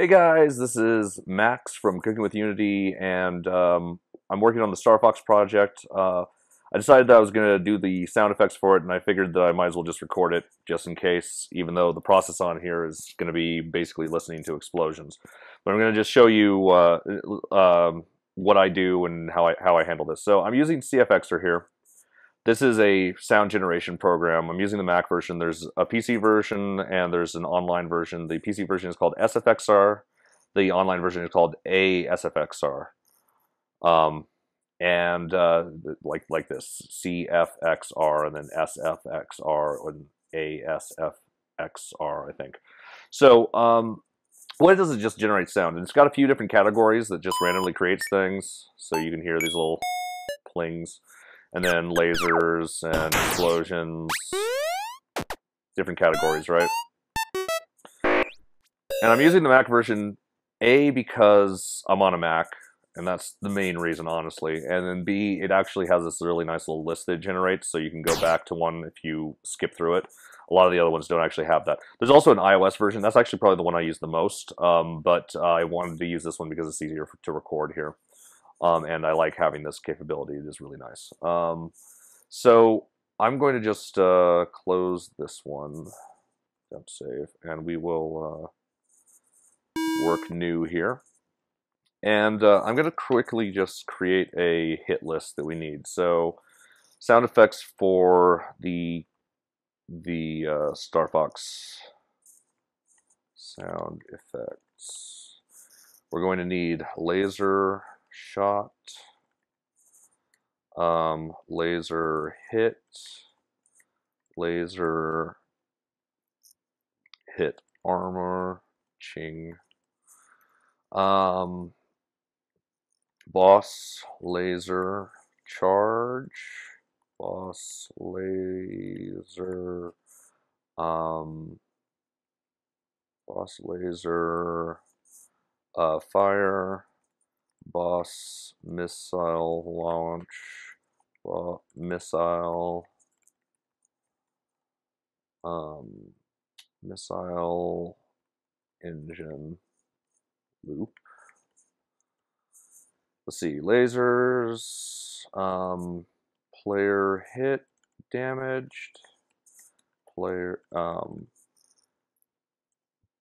Hey guys, this is Max from Cooking with Unity, and I'm working on the Star Fox project. I decided that I was going to do the sound effects for it, and I figured that I might as well just record it just in case, even though the process on here is going to be basically listening to explosions. But I'm going to just show you what I do and how I handle this. So I'm using CFXR here. This is a sound generation program. I'm using the Mac version. There's a PC version and there's an online version. The PC version is called SFXR. The online version is called SFXR. Um, and like this, CFXR and then SFXR and ASFXR, I think. So what it does is just generate sound. And it's got a few different categories that just randomly creates things. So you can hear these little plings. And then lasers and explosions, different categories, right? And I'm using the Mac version, A, because I'm on a Mac, and that's the main reason, honestly. And then B, it actually has this really nice little list that it generates, so you can go back to one if you skip through it. A lot of the other ones don't actually have that. There's also an iOS version. That's actually probably the one I use the most, but I wanted to use this one because it's easier to record here. And I like having this capability. It is really nice. So I'm going to just close this one, temp save, and we will work new here. And I'm going to quickly just create a hit list that we need. So sound effects for the Star Fox sound effects. We're going to need laser shot, laser hit, laser hit armor, ching, boss laser charge, boss laser, boss laser fire, boss missile launch, missile missile engine loop. Let's see, lasers, player hit damaged, player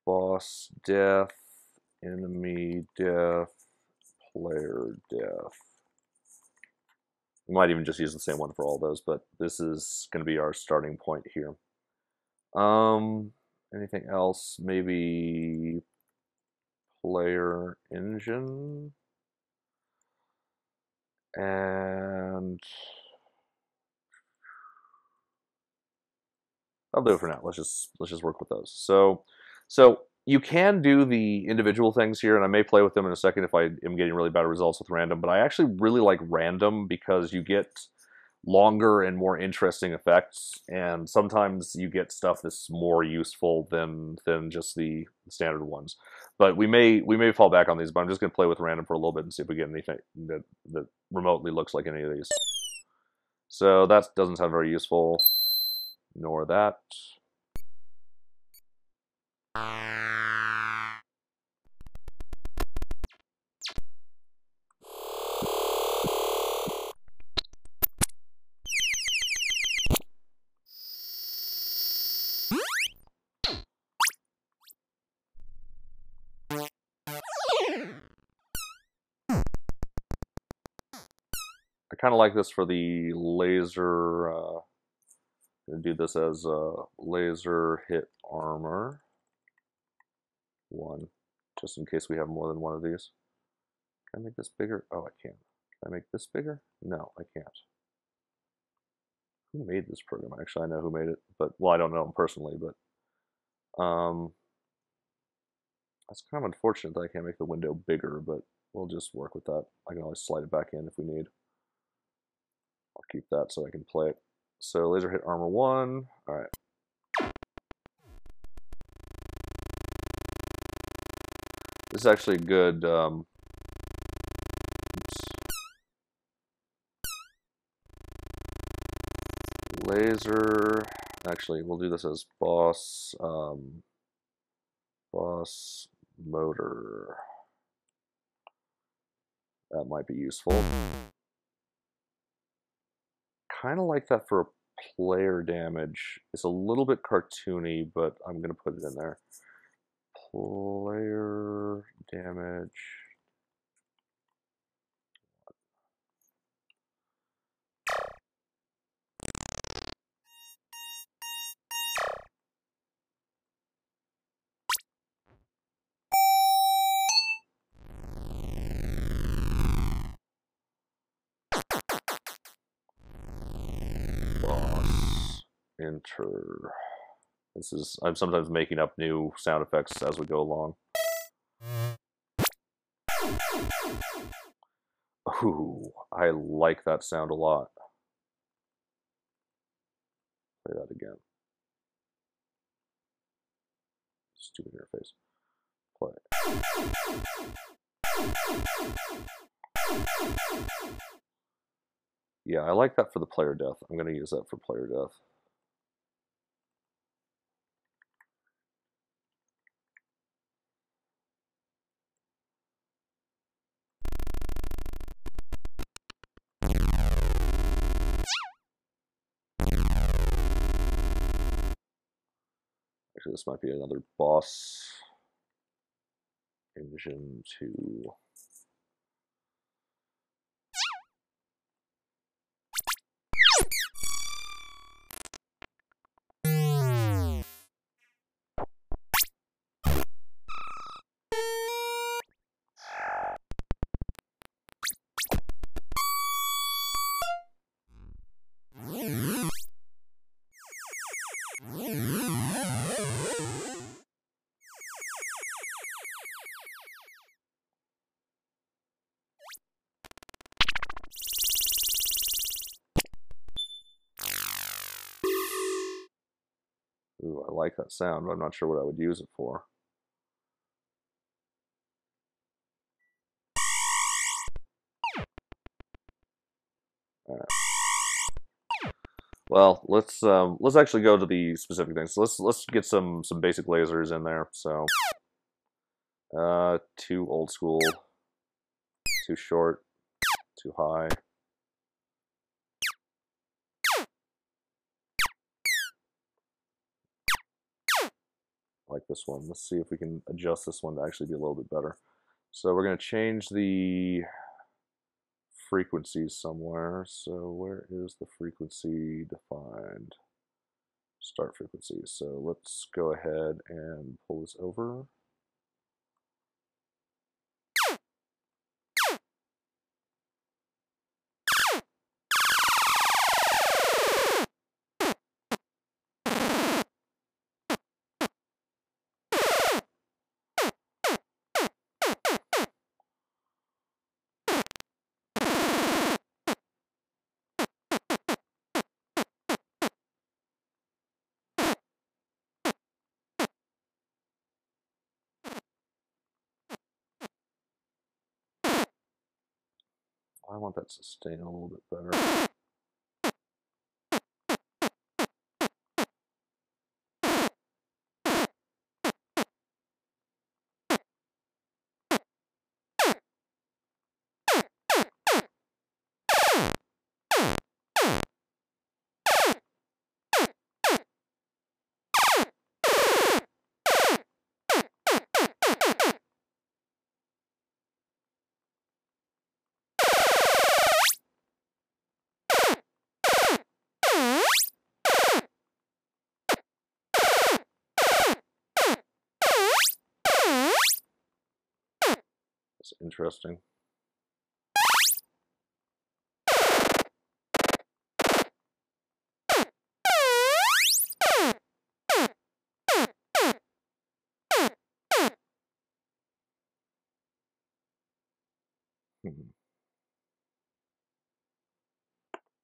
boss death, enemy death, player death. We might even just use the same one for all those, but this is going to be our starting point here. Anything else? Maybe player engine, and I'll do it for now. Let's just work with those. So you can do the individual things here, and I may play with them in a second if I am getting really bad results with random, but I actually really like random because you get longer and more interesting effects, and sometimes you get stuff that's more useful than just the standard ones. But we may fall back on these, but I'm just going to play with random for a little bit and see if we get anything that remotely looks like any of these. So that doesn't sound very useful, nor that. I kind of like this for the laser. I'm going to do this as laser hit armor 1, just in case we have more than one of these. Can I make this bigger? Oh, I can. Can I make this bigger? No, I can't. Who made this program? Actually, I know who made it, but well, I don't know him personally, but that's kind of unfortunate that I can't make the window bigger, but we'll just work with that. I can always slide it back in if we need. I'll keep that so I can play it. So laser hit armor 1. All right. This is actually a good. Oops. Laser. Actually, we'll do this as boss. Boss motor. That might be useful. Kind of like that for a player damage. It's a little bit cartoony, but I'm going to put it in there. Player damage. Boss. Enter. I'm sometimes making up new sound effects as we go along. Ooh, I like that sound a lot. Play that again. Stupid interface. Play. Yeah, I like that for the player death. I'm going to use that for player death. Actually, this might be another boss. Engine 2. Ooh, I like that sound, but I'm not sure what I would use it for. All right. Well, let's actually go to the specific things. So let's get some basic lasers in there. So, too old school, too short, too high. I like this one. Let's see if we can adjust this one to actually be a little bit better. So we're going to change the frequencies somewhere. So where is the frequency defined? Start frequency. So let's go ahead and pull this over. I want that to sustain a little bit better. That's interesting.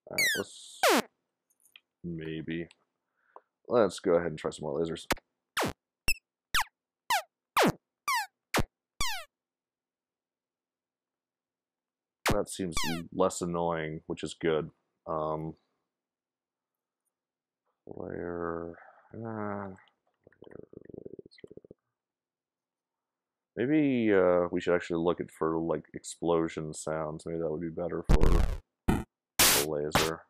All right, let's go ahead and try some more lasers. That seems less annoying, which is good. Player laser. Maybe we should actually look at for like explosion sounds. Maybe that would be better for the laser.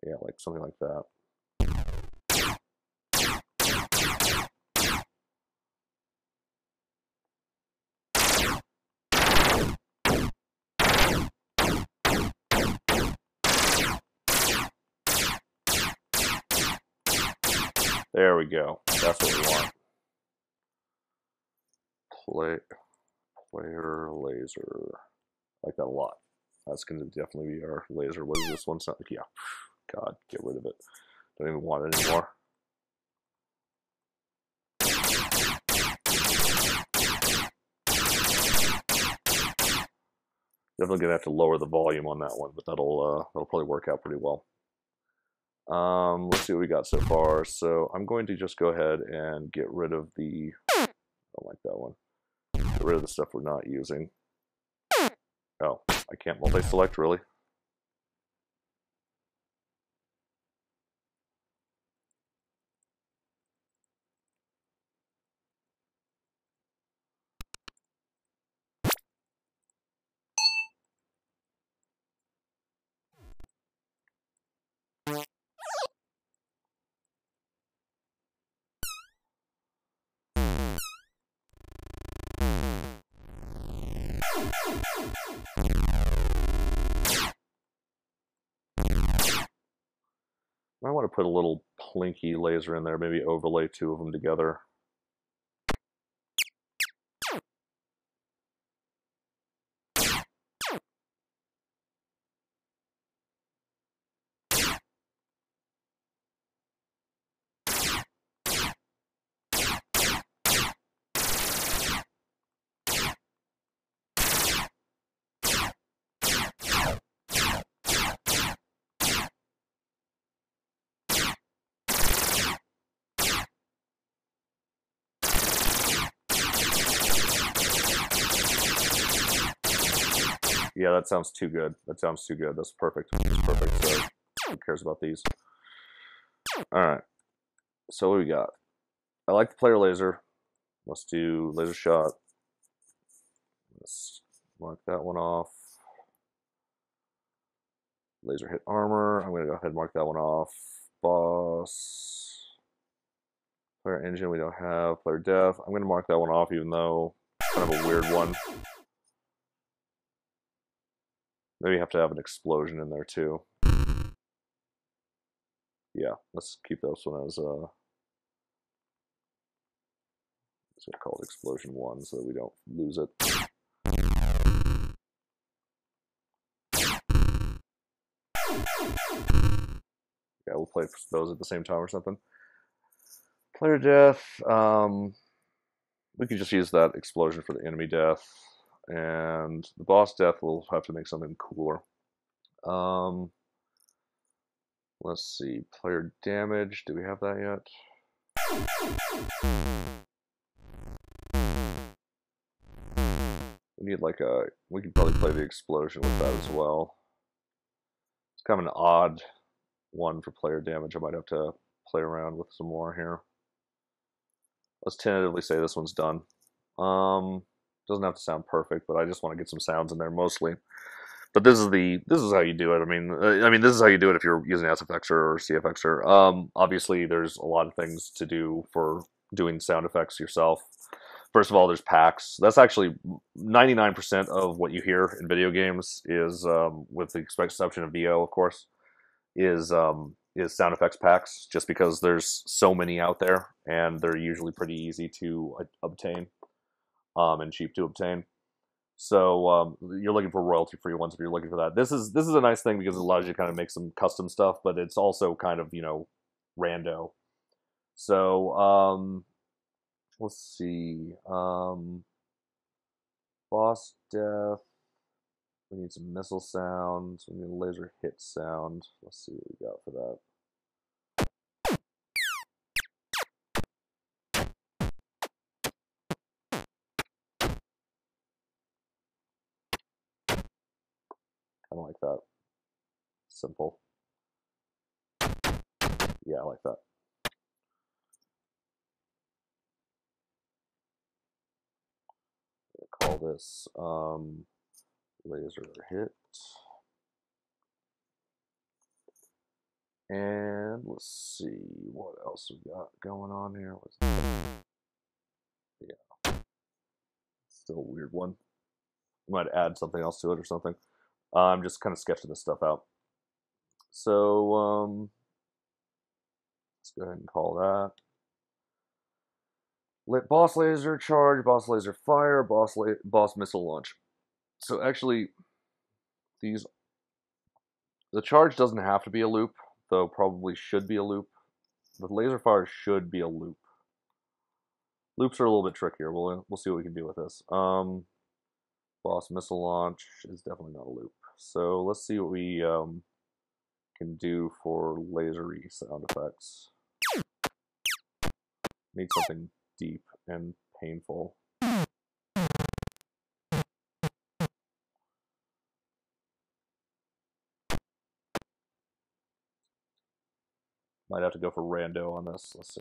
Yeah, like something like that. There we go. That's what we want. Player laser. I like that a lot. That's going to definitely be our laser. What does this one sound like? Yeah. God, get rid of it. Don't even want it anymore. Definitely gonna have to lower the volume on that one, but that'll probably work out pretty well. Let's see what we got so far. So I'm going to just go ahead and get rid of the. I don't like that one. Get rid of the stuff we're not using. Oh, I can't multi-select, really? I want to put a little plinky laser in there, maybe overlay two of them together. Yeah, that sounds too good. That sounds too good. That's perfect. That's perfect. So, who cares about these? All right. So what do we got? I like the player laser. Let's do laser shot. Let's mark that one off. Laser hit armor. I'm going to go ahead and mark that one off. Boss. Player engine we don't have. Player def. I'm going to mark that one off even though it's kind of a weird one. Maybe you have to have an explosion in there too. Yeah, let's keep this one as let's call it explosion 1 so that we don't lose it. Yeah, we'll play those at the same time or something. Player death. We could just use that explosion for the enemy death. And the boss death, we'll have to make something cooler. Let's see. Player damage. Do we have that yet? We need like a. We could probably play the explosion with that as well. It's kind of an odd one for player damage. I might have to play around with some more here. Let's tentatively say this one's done. Doesn't have to sound perfect, but I just want to get some sounds in there mostly. But this is how you do it. I mean, this is how you do it if you're using SFXR or CFXR. Obviously, there's a lot of things to do for doing sound effects yourself. First of all, there's packs. That's actually 99% of what you hear in video games is, with the exception of VO, of course, is sound effects packs. Just because there's so many out there, and they're usually pretty easy to obtain, and cheap to obtain. So you're looking for royalty-free ones if you're looking for that. This is a nice thing because it allows you to kind of make some custom stuff, but it's also kind of rando. So let's see. Boss death. We need some missile sounds. We need a laser hit sound. Let's see what we got for that. I don't like that. Simple. Yeah, I like that. call this laser hit. And let's see what else we got going on here. Yeah, still a weird one. Might add something else to it or something. I'm just kind of sketching this stuff out. So let's go ahead and call that lit boss laser charge, boss laser fire, boss missile launch. So actually, the charge doesn't have to be a loop, though probably should be a loop. The laser fire should be a loop. Loops are a little bit trickier. We'll see what we can do with this. Boss missile launch is definitely not a loop. So let's see what we can do for lasery sound effects. Need something deep and painful. Might have to go for rando on this. Let's see.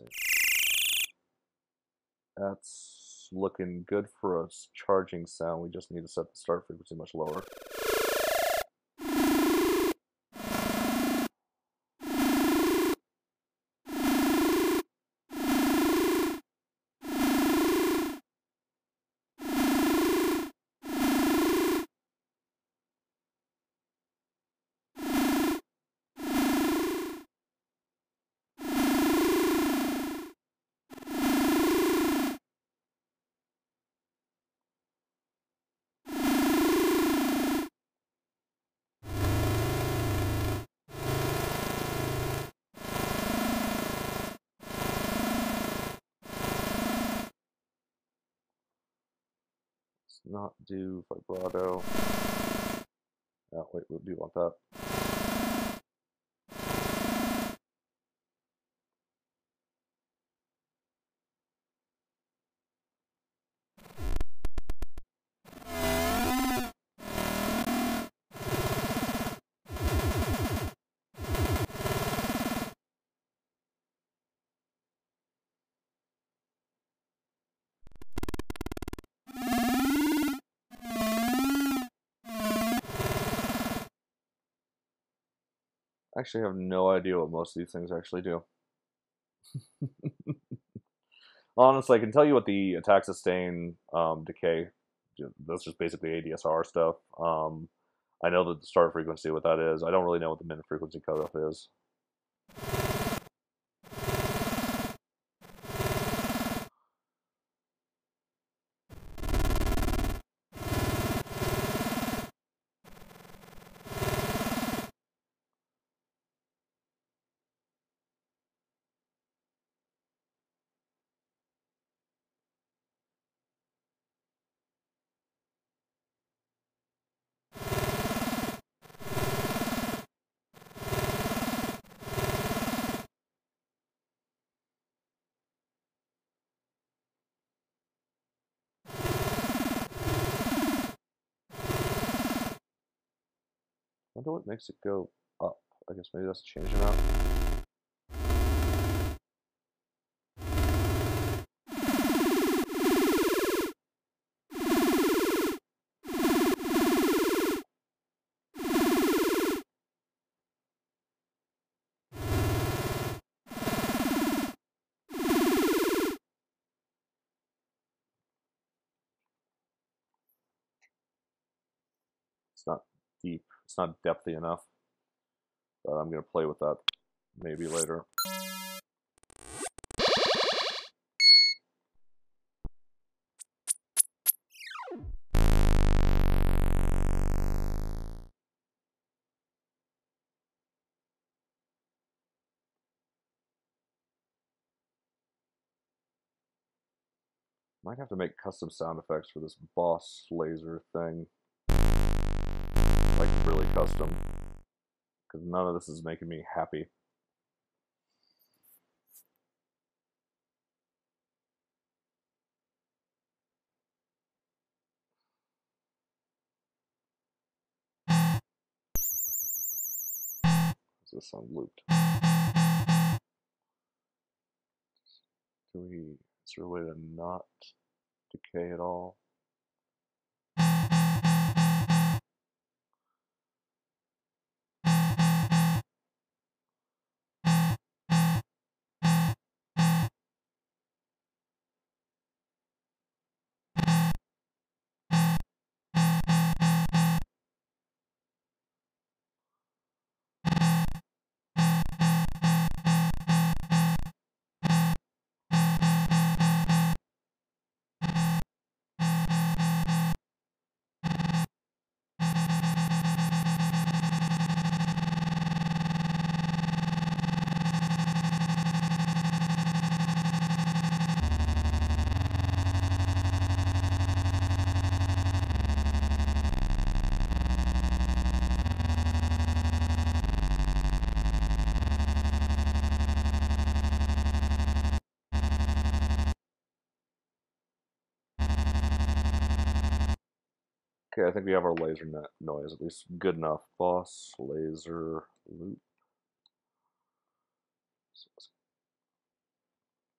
That's looking good for a charging sound. We just need to set the start frequency much lower. Not do vibrato. Oh, wait, we do want that. I actually have no idea what most of these things actually do. Honestly, I can tell you what the attack sustain decay. That's just basically ADSR stuff. I know that the start frequency, what that is. I don't really know what the minute frequency cutoff is. I wonder what makes it go up. I guess maybe that's changing out. It's not deep. It's not depthy enough. But I'm going to play with that maybe later. Might have to make custom sound effects for this boss laser thing. Like really custom. Because none of this is making me happy. Does this sound looped? Is there a way to not decay at all? Okay, I think we have our laser net noise, at least good enough. Boss laser loop.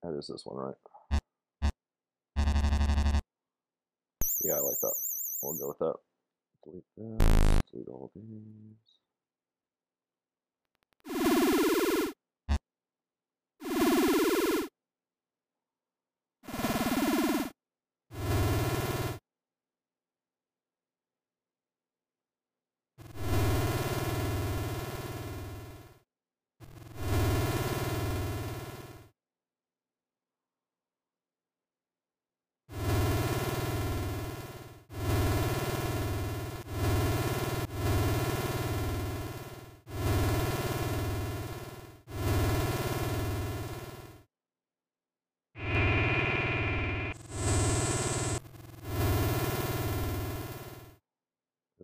That is this one, right? Yeah, I like that. We'll go with that. Delete this, delete all these.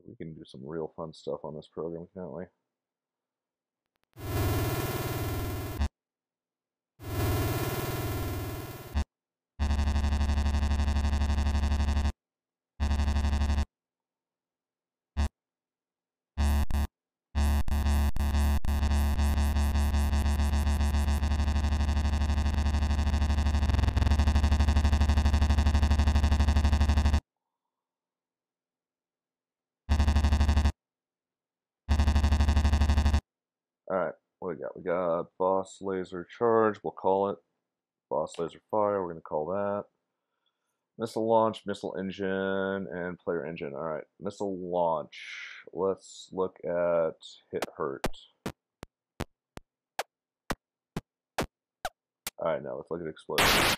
We can do some real fun stuff on this program, can't we? Alright, what we got? We got boss laser charge, we'll call it. Boss laser fire, we're going to call that. Missile launch, missile engine, and player engine. Alright, missile launch. Let's look at hit hurt. Alright, now let's look at explosion.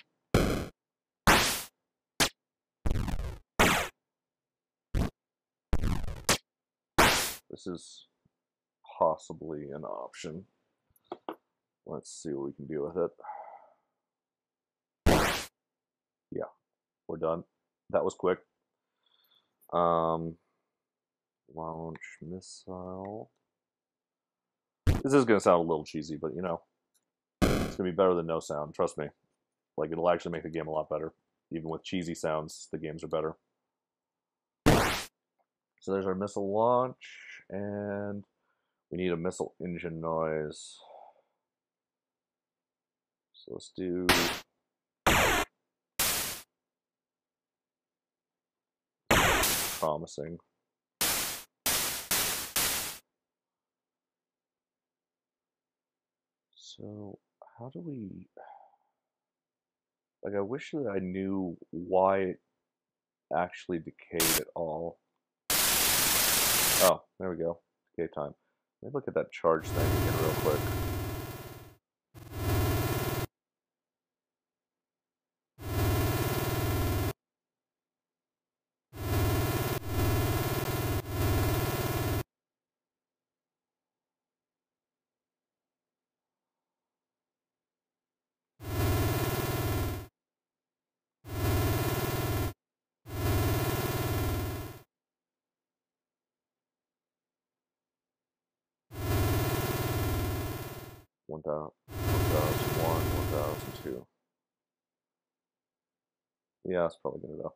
This is possibly an option. Let's see what we can do with it. Yeah, we're done. That was quick. Launch missile. This is going to sound a little cheesy, but you know, it's going to be better than no sound. Trust me. Like, it'll actually make the game a lot better. Even with cheesy sounds, the games are better. So there's our missile launch, and we need a missile engine noise. So let's do promising. So how do we, like, I wish that I knew why it actually decayed at all. Oh, there we go. Decay time. Let me look at that charge thing again real quick. One thousand one, 1002. Yeah, it's probably gonna go.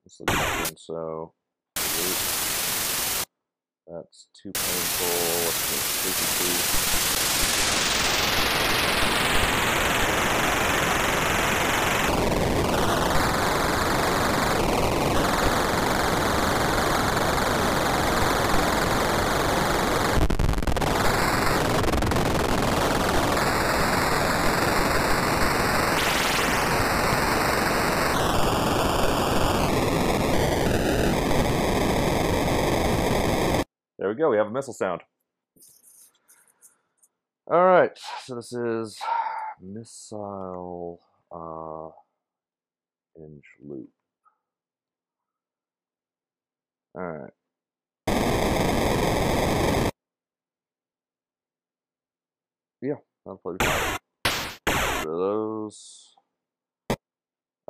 Let's look at it. So that's too painful. Let's go frequency. There we go, we have a missile sound. Alright, so this is missile hinge loop. Alright. Yeah, I'll play rid of those.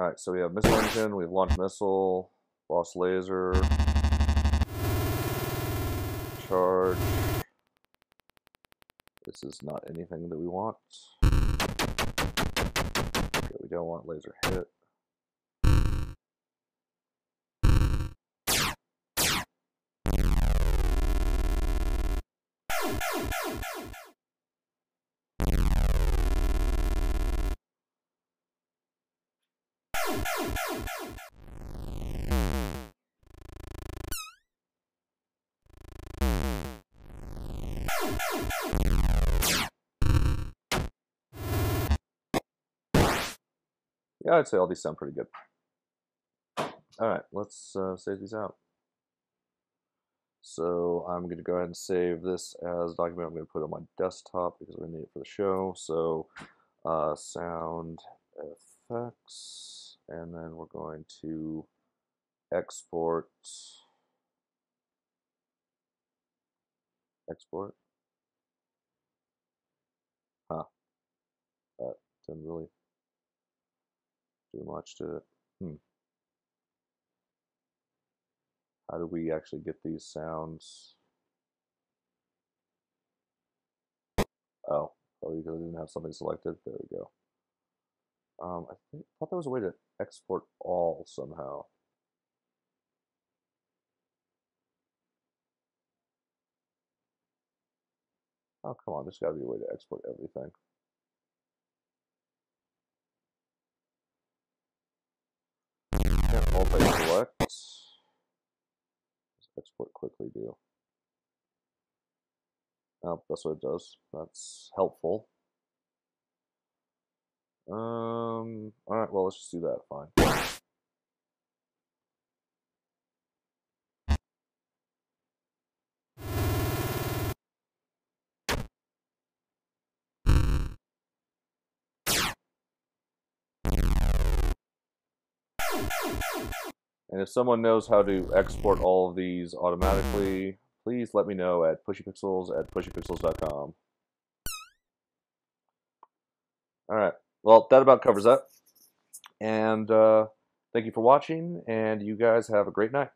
Alright, so we have missile engine, we have launch missile, boss laser, charge. This is not anything that we want. Okay, we don't want laser hit. Yeah, I'd say all these sound pretty good. All right, let's save these out. So I'm going to go ahead and save this as a document. I'm going to put it on my desktop because we're going to need it for the show. So sound effects, and then we're going to export. Huh, that didn't really do much to it. How do we actually get these sounds? Oh, probably because I didn't have something selected. There we go. Thought there was a way to export all somehow. Oh, come on, there's got to be a way to export everything. Can't multi-select. Export quickly do. Oh, that's what it does. That's helpful. All right, well, let's just do that. Fine. And if someone knows how to export all of these automatically, please let me know at pushypixels@pushypixels.com. All right. Well, that about covers that. And thank you for watching, and you guys have a great night.